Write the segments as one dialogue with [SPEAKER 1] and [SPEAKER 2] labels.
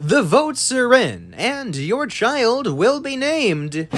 [SPEAKER 1] The votes are in, and your child will be named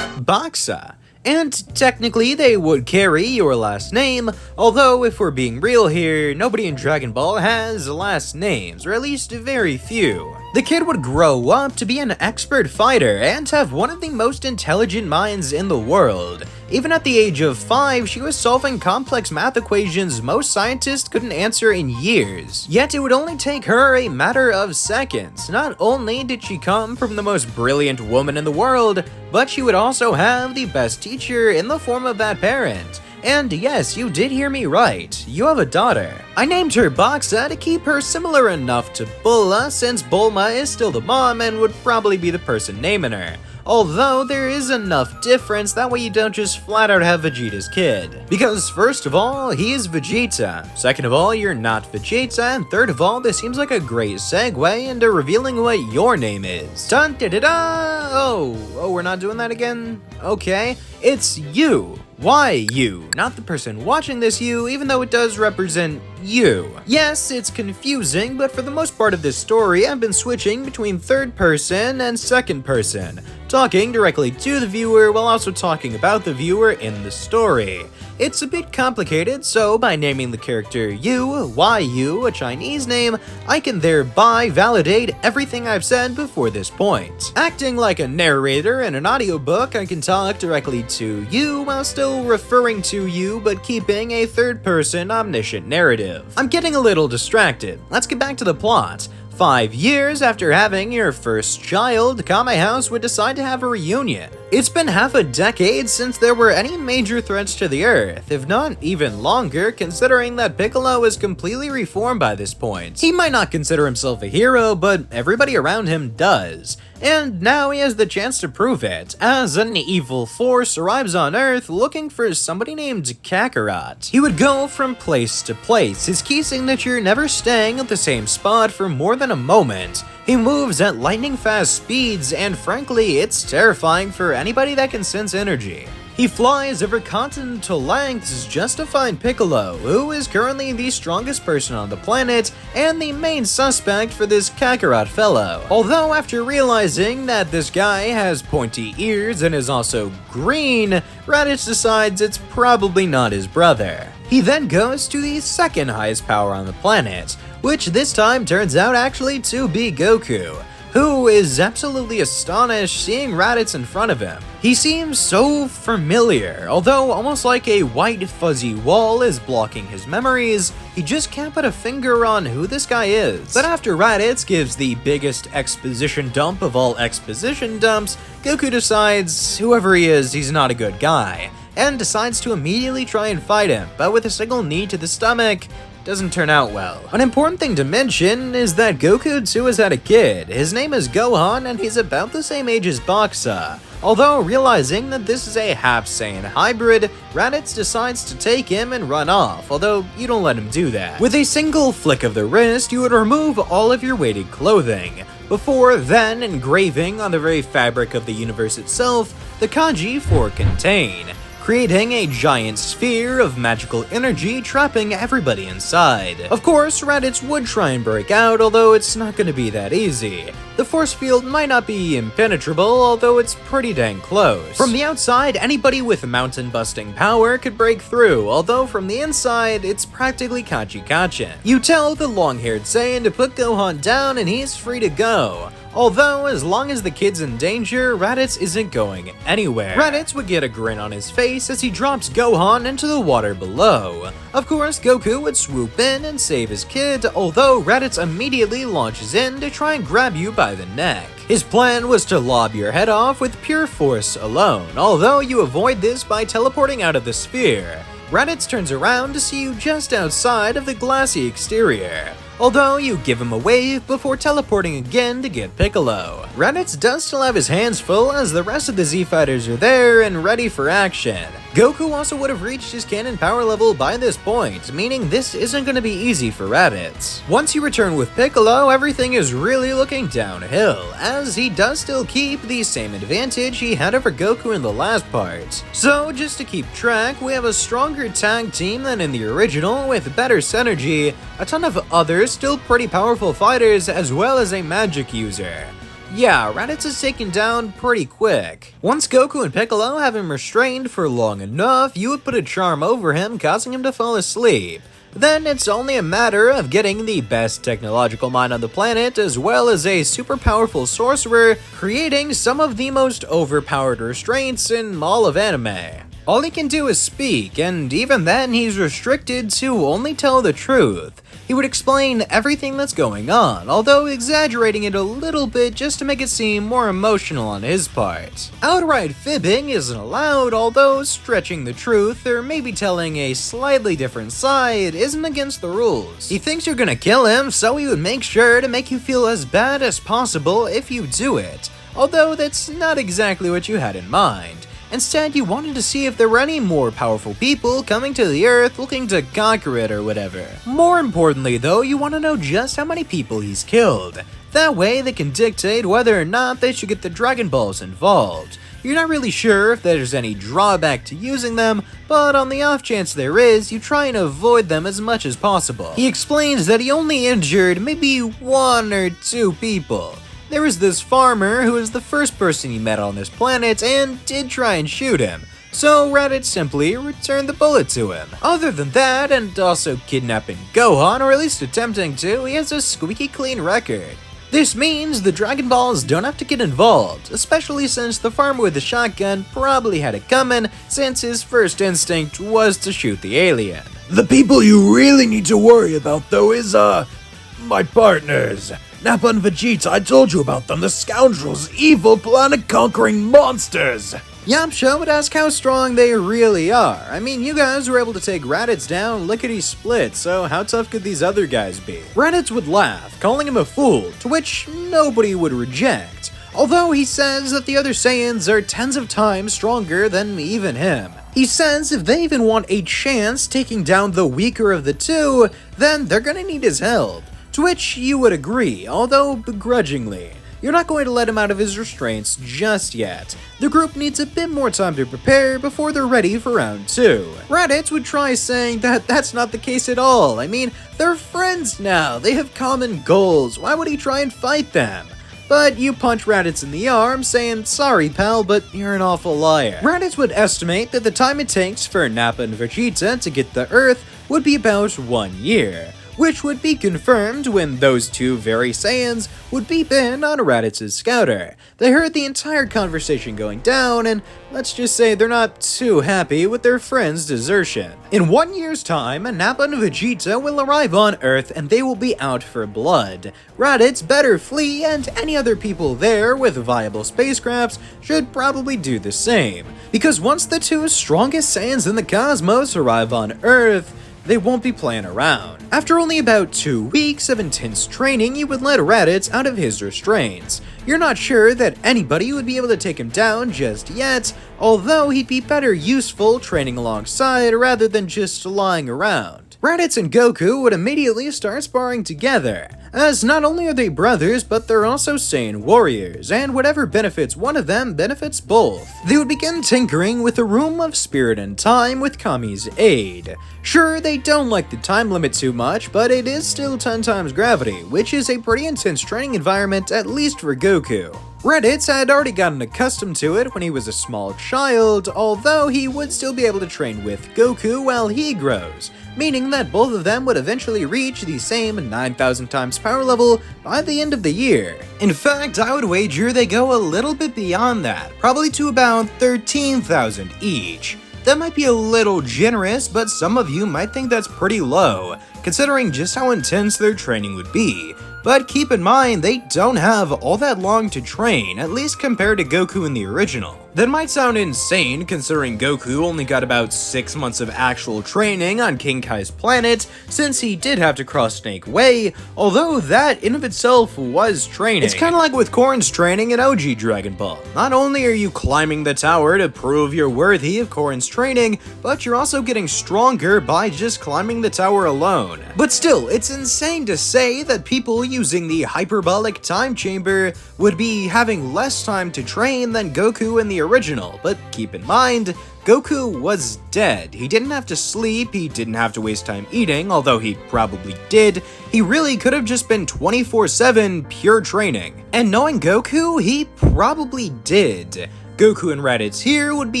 [SPEAKER 1] Boxa. And technically they would carry your last name, although if we're being real here, nobody in Dragon Ball has last names, or at least very few. The kid would grow up to be an expert fighter and have one of the most intelligent minds in the world. Even at the age of 5, she was solving complex math equations most scientists couldn't answer in years. Yet it would only take her a matter of seconds. Not only did she come from the most brilliant woman in the world, but she would also have the best teacher in the form of that parent. And yes, you did hear me right, you have a daughter. I named her Boxa to keep her similar enough to Bulma, since Bulma is still the mom and would probably be the person naming her. Although there is enough difference, that way you don't just flat out have Vegeta's kid. Because first of all, he is Vegeta. Second of all, you're not Vegeta. And third of all, this seems like a great segue into revealing what your name is. Dun da da da! Oh, we're not doing that again? Okay, it's you. Why you? Not the person watching this you, even though it does represent you. Yes, it's confusing, but for the most part of this story, I've been switching between third person and second person, talking directly to the viewer while also talking about the viewer in the story. It's a bit complicated, so by naming the character Yu, a Chinese name, I can thereby validate everything I've said before this point. Acting like a narrator in an audiobook, I can talk directly to you while still referring to you but keeping a third-person omniscient narrative. I'm getting a little distracted. Let's get back to the plot. 5 years after having your first child, Kame House would decide to have a reunion. It's been half a decade since there were any major threats to the Earth, if not even longer, considering that Piccolo is completely reformed by this point. He might not consider himself a hero, but everybody around him does. And now he has the chance to prove it, as an evil force arrives on Earth looking for somebody named Kakarot. He would go from place to place, his key signature never staying at the same spot for more than a moment. He moves at lightning-fast speeds, and frankly, it's terrifying for anybody that can sense energy. He flies over continental lengths just to find Piccolo, who is currently the strongest person on the planet and the main suspect for this Kakarot fellow. Although after realizing that this guy has pointy ears and is also green, Raditz decides it's probably not his brother. He then goes to the second highest power on the planet, which this time turns out actually to be Goku, who is absolutely astonished seeing Raditz in front of him. He seems so familiar, although almost like a white fuzzy wall is blocking his memories, he just can't put a finger on who this guy is. But after Raditz gives the biggest exposition dump of all exposition dumps, Goku decides whoever he is, he's not a good guy, and decides to immediately try and fight him, but with a single knee to the stomach, doesn't turn out well. An important thing to mention is that Goku too has had a kid. His name is Gohan and he's about the same age as Boxa. Although realizing that this is a half Saiyan hybrid, Raditz decides to take him and run off, although you don't let him do that. With a single flick of the wrist, you would remove all of your weighted clothing, before then engraving on the very fabric of the universe itself the kanji for contain, creating a giant sphere of magical energy trapping everybody inside. Of course, Raditz would try and break out, although it's not going to be that easy. The force field might not be impenetrable, although it's pretty dang close. From the outside, anybody with mountain-busting power could break through, although from the inside, it's practically Kachi-Kachin. You tell the long-haired Saiyan to put Gohan down and he's free to go. Although, as long as the kid's in danger, Raditz isn't going anywhere. Raditz would get a grin on his face as he drops Gohan into the water below. Of course, Goku would swoop in and save his kid, although Raditz immediately launches in to try and grab you by the neck. His plan was to lob your head off with pure force alone, although you avoid this by teleporting out of the sphere. Raditz turns around to see you just outside of the glassy exterior, although you give him a wave before teleporting again to get Piccolo. Raditz does still have his hands full as the rest of the Z-Fighters are there and ready for action. Goku also would have reached his cannon power level by this point, meaning this isn't going to be easy for Raditz. Once you return with Piccolo, everything is really looking downhill, as he does still keep the same advantage he had over Goku in the last part. So just to keep track, we have a stronger tag team than in the original, with better synergy, a ton of other still pretty powerful fighters, as well as a magic user. Yeah, Raditz is taken down pretty quick. Once Goku and Piccolo have him restrained for long enough, you would put a charm over him, causing him to fall asleep. Then it's only a matter of getting the best technological mind on the planet, as well as a super powerful sorcerer, creating some of the most overpowered restraints in all of anime. All he can do is speak, and even then he's restricted to only tell the truth. He would explain everything that's going on, although exaggerating it a little bit just to make it seem more emotional on his part. Outright fibbing isn't allowed, although stretching the truth or maybe telling a slightly different side isn't against the rules. He thinks you're gonna kill him, so he would make sure to make you feel as bad as possible if you do it, although that's not exactly what you had in mind. Instead, you wanted to see if there were any more powerful people coming to the Earth looking to conquer it or whatever. More importantly though, you want to know just how many people he's killed. That way they can dictate whether or not they should get the Dragon Balls involved. You're not really sure if there's any drawback to using them, but on the off chance there is, you try and avoid them as much as possible. He explains that he only injured maybe 1 or 2 people. There was this farmer who was the first person he met on this planet and did try and shoot him, so Raditz simply returned the bullet to him. Other than that, and also kidnapping Gohan, or at least attempting to, he has a squeaky clean record. This means the Dragon Balls don't have to get involved, especially since the farmer with the shotgun probably had it coming, since his first instinct was to shoot the alien.
[SPEAKER 2] The people you really need to worry about though is, my partners. Nappa and Vegeta, I told you about them, the scoundrels, evil, planet-conquering monsters!
[SPEAKER 1] Yamcha would ask how strong they really are. I mean, you guys were able to take Raditz down lickety-split, so how tough could these other guys be? Raditz would laugh, calling him a fool, to which nobody would reject, although he says that the other Saiyans are tens of times stronger than even him. He says if they even want a chance taking down the weaker of the two, then they're gonna need his help. To which you would agree, although begrudgingly. You're not going to let him out of his restraints just yet. The group needs a bit more time to prepare before they're ready for round 2. Raditz would try saying that that's not the case at all. I mean, they're friends now, they have common goals, why would he try and fight them? But you punch Raditz in the arm, saying, sorry pal, but you're an awful liar. Raditz would estimate that the time it takes for Nappa and Vegeta to get the Earth would be about 1 year, which would be confirmed when those two very Saiyans would beep in on Raditz's scouter. They heard the entire conversation going down, and let's just say they're not too happy with their friend's desertion. In 1 year's time, Nappa and Vegeta will arrive on Earth and they will be out for blood. Raditz better flee, and any other people there with viable spacecrafts should probably do the same. Because once the two strongest Saiyans in the cosmos arrive on Earth, they won't be playing around. After only about 2 weeks of intense training, you would let Raditz out of his restraints. You're not sure that anybody would be able to take him down just yet, although he'd be better useful training alongside rather than just lying around. Raditz and Goku would immediately start sparring together, as not only are they brothers, but they're also Saiyan warriors, and whatever benefits one of them benefits both. They would begin tinkering with the Room of Spirit and Time with Kami's aid. Sure, they don't like the time limit too much, but it is still 10 times gravity, which is a pretty intense training environment, at least for Goku. Raditz had already gotten accustomed to it when he was a small child, although he would still be able to train with Goku while he grows, meaning that both of them would eventually reach the same 9,000 times power level by the end of the year. In fact, I would wager they go a little bit beyond that, probably to about 13,000 each. That might be a little generous, but some of you might think that's pretty low, considering just how intense their training would be. But keep in mind, they don't have all that long to train, at least compared to Goku in the original. That might sound insane considering Goku only got about 6 months of actual training on King Kai's planet, since he did have to cross Snake Way, although that in of itself was training. It's kinda like with Korrin's training in OG Dragon Ball. Not only are you climbing the tower to prove you're worthy of Korrin's training, but you're also getting stronger by just climbing the tower alone. But still, it's insane to say that people using the hyperbolic time chamber would be having less time to train than Goku in the original, but keep in mind, Goku was dead. He didn't have to sleep, he didn't have to waste time eating, although he probably did. He really could have just been 24/7 pure training. And knowing Goku, he probably did. Goku and Raditz here would be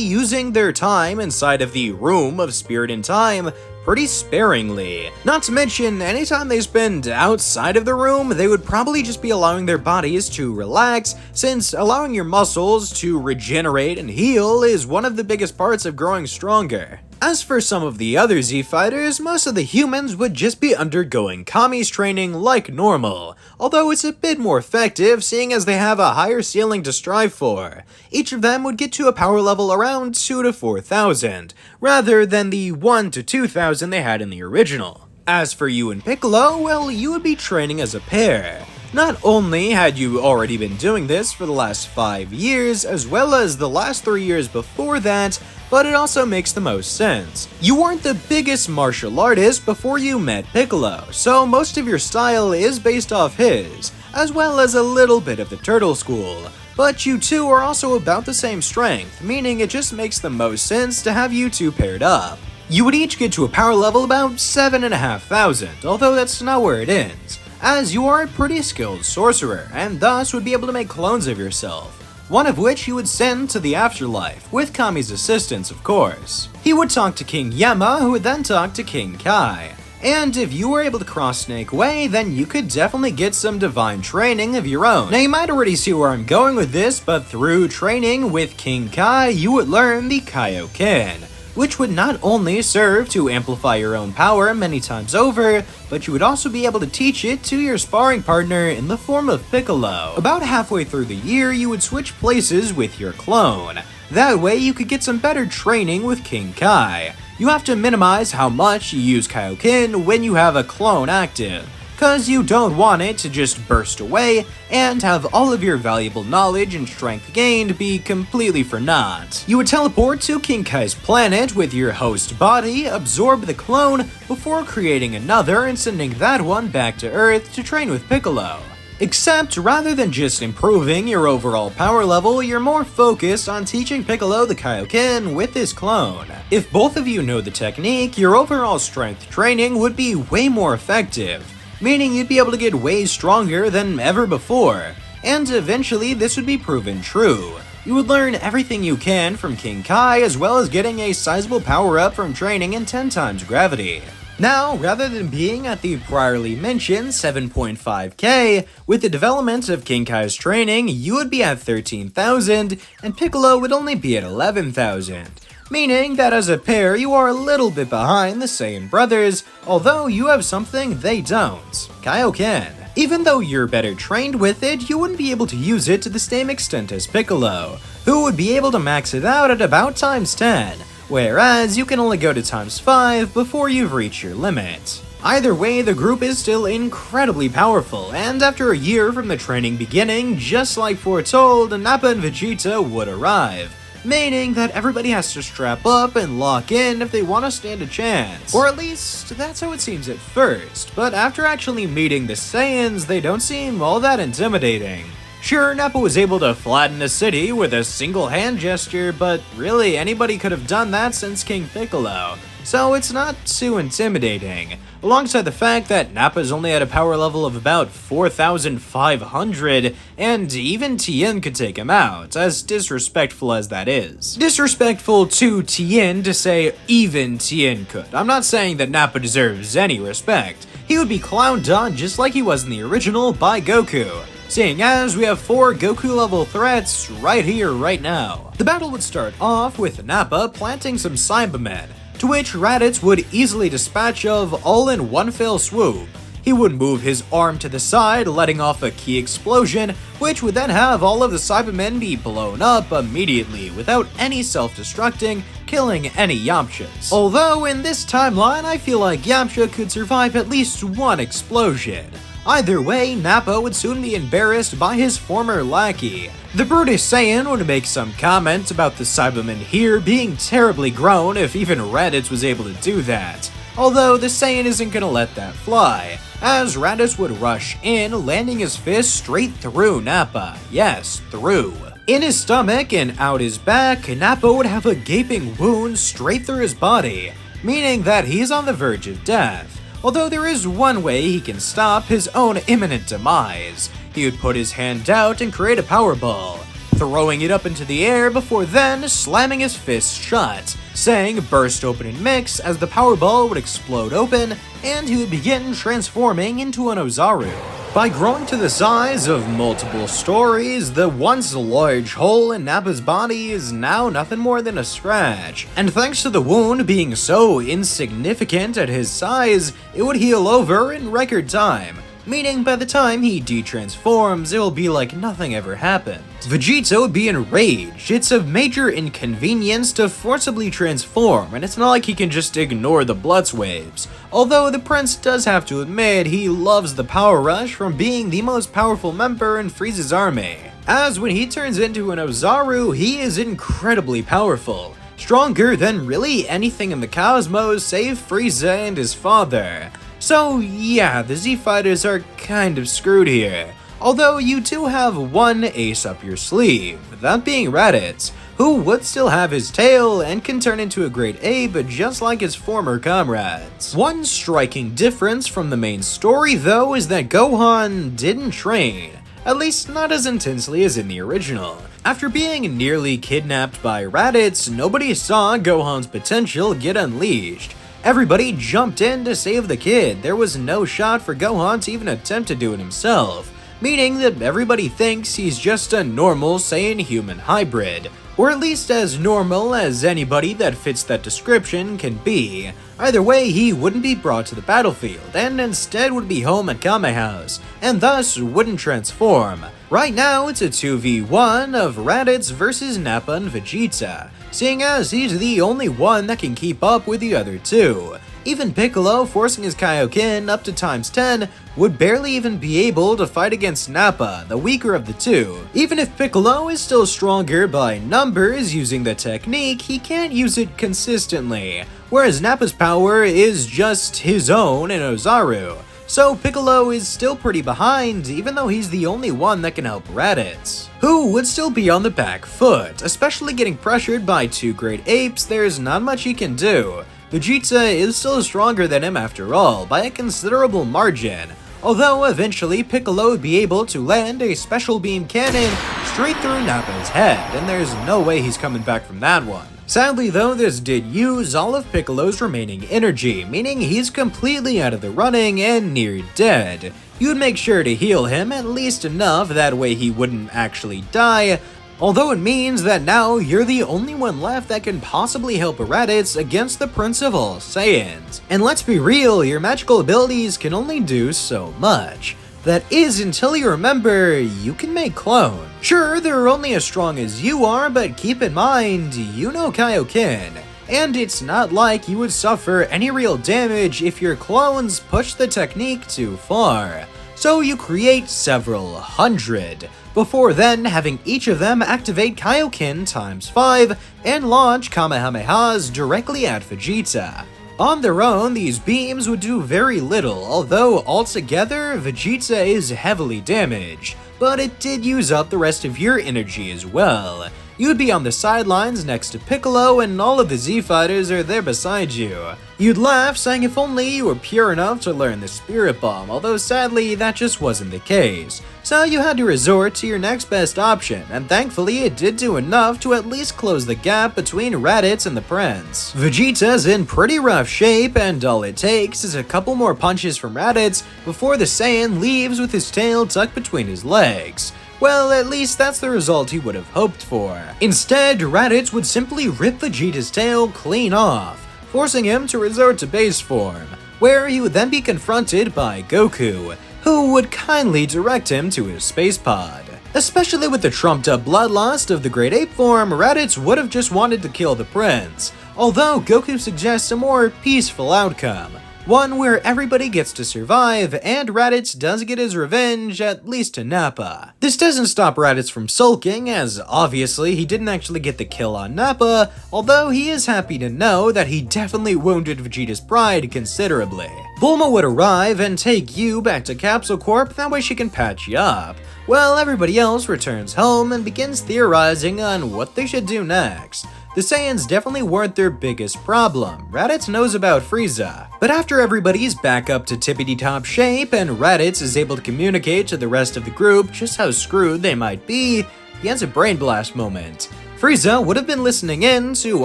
[SPEAKER 1] using their time inside of the Room of Spirit and Time pretty sparingly. Not to mention, anytime they spend outside of the room, they would probably just be allowing their bodies to relax, since allowing your muscles to regenerate and heal is one of the biggest parts of growing stronger. As for some of the other Z fighters, most of the humans would just be undergoing Kami's training like normal, although it's a bit more effective seeing as they have a higher ceiling to strive for. Each of them would get to a power level around 2 to 4,000, rather than the 1 to 2,000 they had in the original. As for you and Piccolo, well, you would be training as a pair. Not only had you already been doing this for the last 5 years, as well as the last 3 years before that, but it also makes the most sense. You weren't the biggest martial artist before you met Piccolo, so most of your style is based off his, as well as a little bit of the Turtle School. But you two are also about the same strength, meaning it just makes the most sense to have you two paired up. You would each get to a power level about 7,500, although that's not where it ends, as you are a pretty skilled sorcerer, and thus would be able to make clones of yourself, one of which you would send to the afterlife, with Kami's assistance of course. He would talk to King Yama, who would then talk to King Kai. And if you were able to cross Snake Way, then you could definitely get some divine training of your own. Now you might already see where I'm going with this, but through training with King Kai, you would learn the Kaioken, which would not only serve to amplify your own power many times over, but you would also be able to teach it to your sparring partner in the form of Piccolo. About halfway through the year, you would switch places with your clone. That way you could get some better training with King Kai. You have to minimize how much you use Kaioken when you have a clone active, cause you don't want it to just burst away and have all of your valuable knowledge and strength gained be completely for naught. You would teleport to King Kai's planet with your host body, absorb the clone, before creating another and sending that one back to Earth to train with Piccolo. Except, rather than just improving your overall power level, you're more focused on teaching Piccolo the Kaioken with his clone. If both of you know the technique, your overall strength training would be way more effective, meaning you'd be able to get way stronger than ever before, and eventually this would be proven true. You would learn everything you can from King Kai, as well as getting a sizable power-up from training in 10 times gravity. Now, rather than being at the priorly mentioned 7.5k, with the development of King Kai's training, you would be at 13,000, and Piccolo would only be at 11,000. Meaning that as a pair, you are a little bit behind the Saiyan brothers, although you have something they don't, Kaioken. Even though you're better trained with it, you wouldn't be able to use it to the same extent as Piccolo, who would be able to max it out at about times 10, whereas you can only go to times 5 before you've reached your limit. Either way, the group is still incredibly powerful, and after a year from the training beginning, just like foretold, Nappa and Vegeta would arrive, meaning that everybody has to strap up and lock in if they want to stand a chance. Or at least, that's how it seems at first, but after actually meeting the Saiyans, they don't seem all that intimidating. Sure, Nappa was able to flatten a city with a single hand gesture, but really anybody could have done that since King Piccolo, so it's not too intimidating. Alongside the fact that Nappa's only at a power level of about 4,500, and even Tien could take him out, as disrespectful as that is. Disrespectful to Tien to say even Tien could. I'm not saying that Nappa deserves any respect. He would be clowned on just like he was in the original by Goku, seeing as we have 4 Goku-level threats right here, right now. The battle would start off with Nappa planting some Cybermen, to which Raditz would easily dispatch of all in one fell swoop. he would move his arm to the side, letting off a key explosion, which would then have all of the Cybermen be blown up immediately without any self-destructing, killing any Yamchas. Although in this timeline, I feel like Yamcha could survive at least one explosion. Either way, Nappa would soon be embarrassed by his former lackey. The Brutish Saiyan would make some comments about the Cybermen here being terribly grown if even Raditz was able to do that. Although the Saiyan isn't gonna let that fly, as Raditz would rush in, landing his fist straight through Nappa. Yes, through. In his stomach and out his back, Nappa would have a gaping wound straight through his body, meaning that he's on the verge of death. Although there is one way he can stop his own imminent demise. He would put his hand out and create a power ball, throwing it up into the air before then slamming his fist shut, saying burst open and mix as the power ball would explode open and he would begin transforming into an Ozaru. By growing to the size of multiple stories, the once large hole in Nappa's body is now nothing more than a scratch, and thanks to the wound being so insignificant at his size, it would heal over in record time, meaning by the time he de-transforms, it will be like nothing ever happened. Vegeta would be enraged. It's a major inconvenience to forcibly transform, and it's not like he can just ignore the Blitz waves. Although the prince does have to admit he loves the power rush from being the most powerful member in Frieza's army. As when he turns into an Ozaru, he is incredibly powerful. Stronger than really anything in the cosmos save Frieza and his father. So yeah, the Z-Fighters are kind of screwed here. Although you do have one ace up your sleeve, that being Raditz, who would still have his tail and can turn into a great ape just like his former comrades. One striking difference from the main story though is that Gohan didn't train, at least not as intensely as in the original. After being nearly kidnapped by Raditz, nobody saw Gohan's potential get unleashed. Everybody jumped in to save the kid. There was no shot for Gohan to even attempt to do it himself, meaning that everybody thinks he's just a normal Saiyan human hybrid, or at least as normal as anybody that fits that description can be. Either way, he wouldn't be brought to the battlefield, and instead would be home at Kame House, and thus wouldn't transform. Right now, it's a 2v1 of Raditz versus Nappa and Vegeta, seeing as he's the only one that can keep up with the other two. Even Piccolo, forcing his Kaioken up to ×10, would barely even be able to fight against Nappa, the weaker of the two. Even if Piccolo is still stronger by numbers using the technique, he can't use it consistently, whereas Nappa's power is just his own in Ozaru. So Piccolo is still pretty behind, even though he's the only one that can help Raditz, who would still be on the back foot. Especially getting pressured by two great apes, there's not much he can do. Vegeta is still stronger than him after all, by a considerable margin, although eventually Piccolo would be able to land a special beam cannon straight through Nappa's head, and there's no way he's coming back from that one. Sadly though, this did use all of Piccolo's remaining energy, meaning he's completely out of the running and near dead. You'd make sure to heal him at least enough, that way he wouldn't actually die, although it means that now you're the only one left that can possibly help Raditz against the Prince of all Saiyans. And let's be real, your magical abilities can only do so much. That is until you remember you can make clones. Sure, they're only as strong as you are, but keep in mind, you know Kaioken. And it's not like you would suffer any real damage if your clones push the technique too far. So you create several hundred, before then having each of them activate Kaioken ×5 and launch Kamehamehas directly at Vegeta. On their own, these beams would do very little, although altogether, Vegeta is heavily damaged, but it did use up the rest of your energy as well. You'd be on the sidelines next to Piccolo and all of the Z-Fighters are there beside you. You'd laugh, saying if only you were pure enough to learn the Spirit Bomb, although sadly that just wasn't the case. So you had to resort to your next best option, and thankfully it did do enough to at least close the gap between Raditz and the Prince. Vegeta's in pretty rough shape, and all it takes is a couple more punches from Raditz before the Saiyan leaves with his tail tucked between his legs. Well, at least that's the result he would have hoped for. Instead, Raditz would simply rip Vegeta's tail clean off, forcing him to resort to base form. where he would then be confronted by Goku, who would kindly direct him to his space pod. Especially with the trumped-up bloodlust of the Great Ape form, Raditz would have just wanted to kill the prince, although Goku suggests a more peaceful outcome, one where everybody gets to survive, and Raditz does get his revenge, at least to Nappa. This doesn't stop Raditz from sulking, as obviously he didn't actually get the kill on Nappa, although he is happy to know that he definitely wounded Vegeta's pride considerably. Bulma would arrive and take you back to Capsule Corp, that way she can patch you up, while everybody else returns home and begins theorizing on what they should do next. The Saiyans definitely weren't their biggest problem. Raditz knows about Frieza. But after everybody's back up to tippity-top shape and Raditz is able to communicate to the rest of the group just how screwed they might be, he has a brain blast moment. Frieza would have been listening in to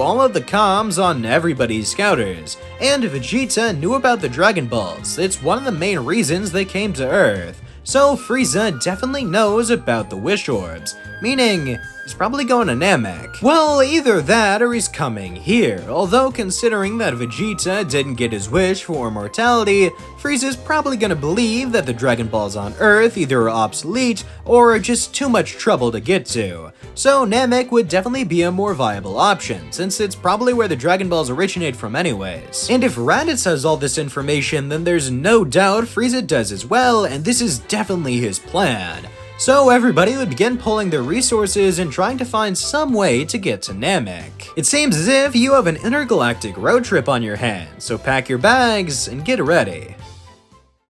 [SPEAKER 1] all of the comms on everybody's scouters, and Vegeta knew about the Dragon Balls. It's one of the main reasons they came to Earth. So Frieza definitely knows about the Wish Orbs, meaning he's probably going to Namek. Well, either that or he's coming here, although considering that Vegeta didn't get his wish for immortality, Frieza's probably gonna believe that the Dragon Balls on Earth either are obsolete or are just too much trouble to get to. So Namek would definitely be a more viable option, since it's probably where the Dragon Balls originate from anyways. And if Raditz has all this information, then there's no doubt Frieza does as well, and this is definitely his plan. So everybody would begin pulling their resources and trying to find some way to get to Namek. It seems as if you have an intergalactic road trip on your hands, so pack your bags and get ready.